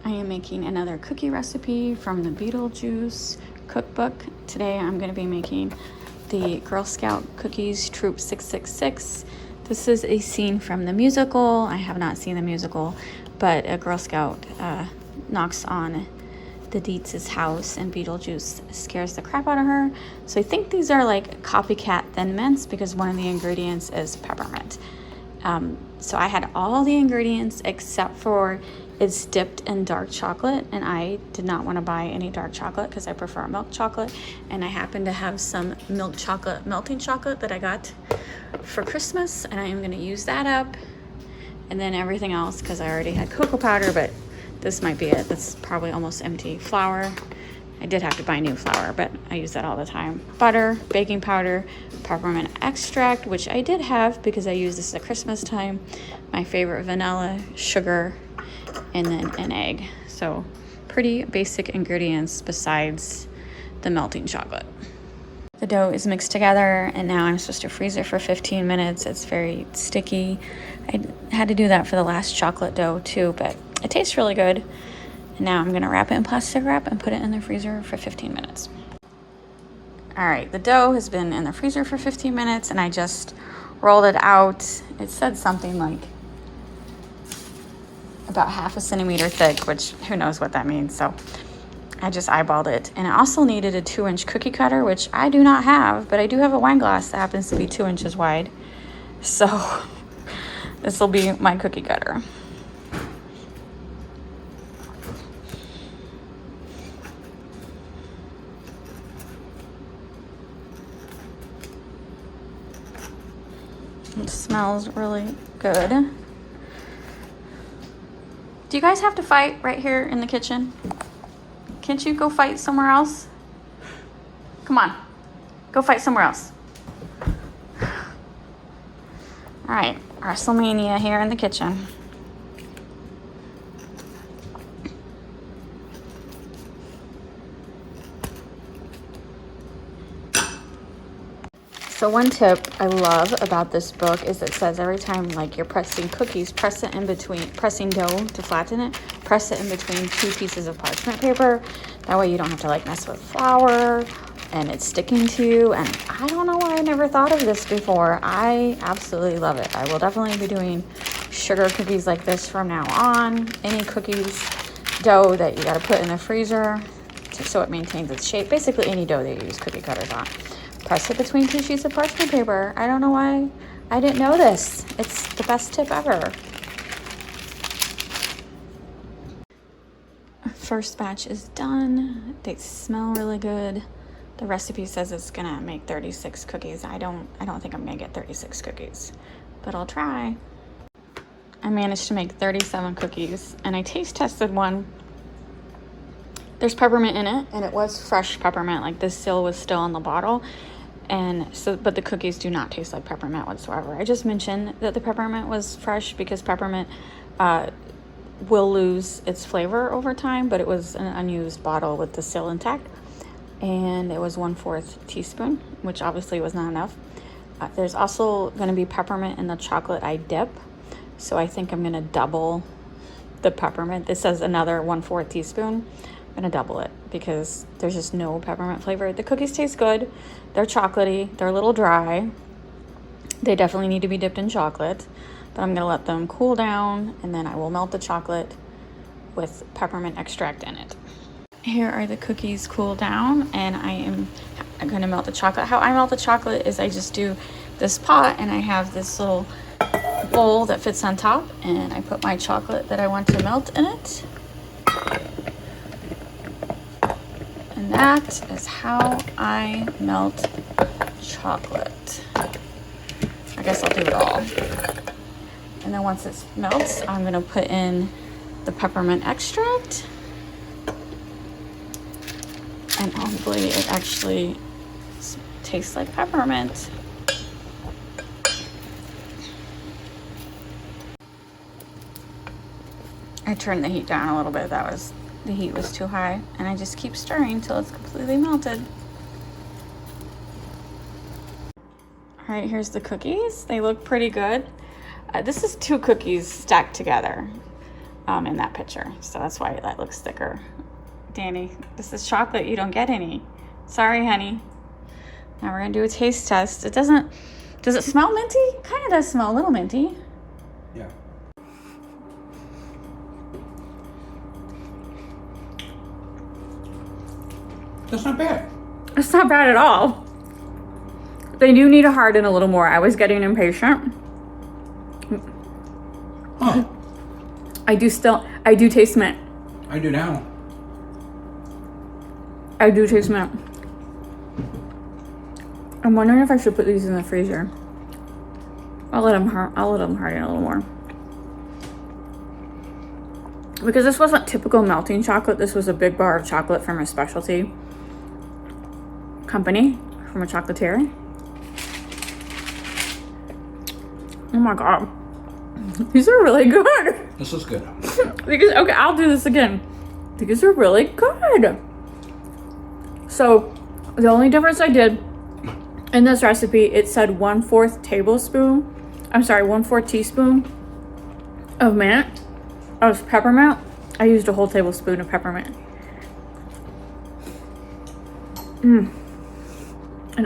I am making another cookie recipe from the Beetlejuice cookbook. Today I'm going to be making the Girl Scout Cookies Troop 666. This is a scene from the musical. I have not seen the musical, but a Girl Scout knocks on the Deetz's house and Beetlejuice scares the crap out of her. So I think these are like Copycat Thin Mints because one of the ingredients is peppermint. So I had all the ingredients except for it's dipped in dark chocolate, and I did not want to buy any dark chocolate because I prefer milk chocolate, and I happen to have some milk chocolate melting chocolate that I got for Christmas, and I am going to use that up, and then everything else because I already had cocoa powder, but this might be it. That's probably almost empty. Flour, I did have to buy new flour, but I use that all the time. Butter, baking powder, peppermint extract, which I did have because I use this at Christmas time, my favorite vanilla, sugar, and then an egg. So pretty basic ingredients besides the melting chocolate. The dough is mixed together, and now I'm supposed to freeze it for 15 minutes. It's very sticky. I had to do that for the last chocolate dough too, but it tastes really good. And now I'm gonna wrap it in plastic wrap and put it in the freezer for 15 minutes. All right, the dough has been in the freezer for 15 minutes and I just rolled it out. It said something like about ½ centimeter thick, which who knows what that means. So I just eyeballed it. And I also needed a 2-inch cookie cutter, which I do not have, but I do have a wine glass that happens to be 2 inches wide. So this will be my cookie cutter. It smells really good. Do you guys have to fight right here in the kitchen? Can't you go fight somewhere else? Come on, go fight somewhere else. All right, WrestleMania here in the kitchen. So one tip I love about this book is it says every time like you're pressing cookies, pressing dough to flatten it, press it in between 2 pieces of parchment paper. That way you don't have to like mess with flour and it's sticking to you. And I don't know why I never thought of this before. I absolutely love it. I will definitely be doing sugar cookies like this from now on. Any cookies dough that you got to put in the freezer so it maintains its shape. Basically any dough that you use cookie cutters on. Press it between 2 sheets of parchment paper. I don't know why I didn't know this. It's the best tip ever. First batch is done. They smell really good. The recipe says it's gonna make 36 cookies. I don't think I'm gonna get 36 cookies, but I'll try. I managed to make 37 cookies, and I taste tested one. There's peppermint in it, and it was fresh peppermint. Like the seal was still in the bottle. And so, but the cookies do not taste like peppermint whatsoever. I just mentioned that the peppermint was fresh because peppermint will lose its flavor over time, but it was an unused bottle with the seal intact. And it was 1/4 teaspoon, which obviously was not enough. There's also going to be peppermint in the chocolate I dip. So I think I'm going to double the peppermint. This says another 1/4 teaspoon. I'm gonna double it because there's just no peppermint flavor. The cookies taste good. They're chocolatey. They're a little dry. They definitely need to be dipped in chocolate, but I'm gonna let them cool down and then I will melt the chocolate with peppermint extract in it. Here are the cookies cooled down, and I'm gonna melt the chocolate. How I melt the chocolate is I just do this pot, and I have this little bowl that fits on top, and I put my chocolate that I want to melt in it. And that is how I melt chocolate. I guess I'll do it all. And then once it melts, I'm gonna put in the peppermint extract. And hopefully it actually tastes like peppermint. I turned the heat down a little bit. The heat was too high, and I just keep stirring until it's completely melted. All right, here's the cookies. They look pretty good. This is 2 cookies stacked together. in that picture. So that's why that looks thicker. Danny, this is chocolate. You don't get any. Sorry, honey. Now we're gonna do a taste test. Does it smell minty? Kind of does smell a little minty. Yeah. That's not bad. It's not bad at all. They do need to harden a little more. I was getting impatient. Huh. I do taste mint. I do now. I do taste mint. I'm wondering if I should put these in the freezer. I'll let them harden a little more. Because this wasn't typical melting chocolate. This was a big bar of chocolate from a specialty company, from a chocolatier. Oh my God. These are really good. This is good. Okay, I'll do this again. These are really good. So the only difference I did in this recipe, it said 1/4 teaspoon of mint, of peppermint. I used a whole tablespoon of peppermint. And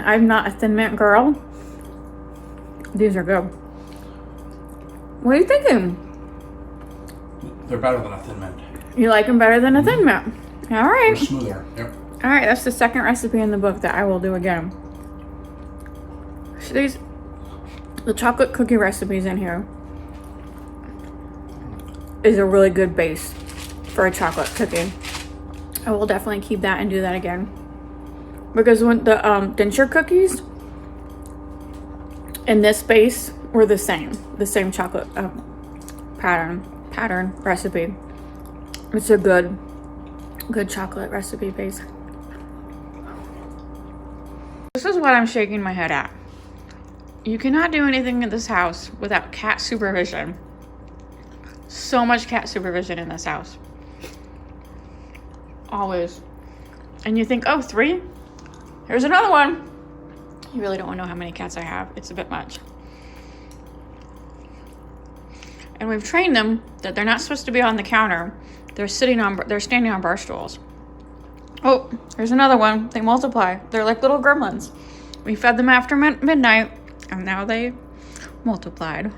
I'm not a thin mint girl. These are good. What are you thinking? They're better than a thin mint. You like them better than a thin mint? All right. They're smoother. Yep. All right, that's the second recipe in the book that I will do again. So the chocolate cookie recipes in here is a really good base for a chocolate cookie. I will definitely keep that and do that again. Because when the denture cookies in this base were the same chocolate pattern recipe. It's a good chocolate recipe base. This is what I'm shaking my head at. You cannot do anything in this house without cat supervision. So much cat supervision in this house. Always. And you think, oh, 3? Here's another one. You really don't want to know how many cats I have. It's a bit much. And we've trained them that they're not supposed to be on the counter. They're standing on bar stools. Oh, here's another one. They multiply. They're like little gremlins. We fed them after midnight, and now they multiplied.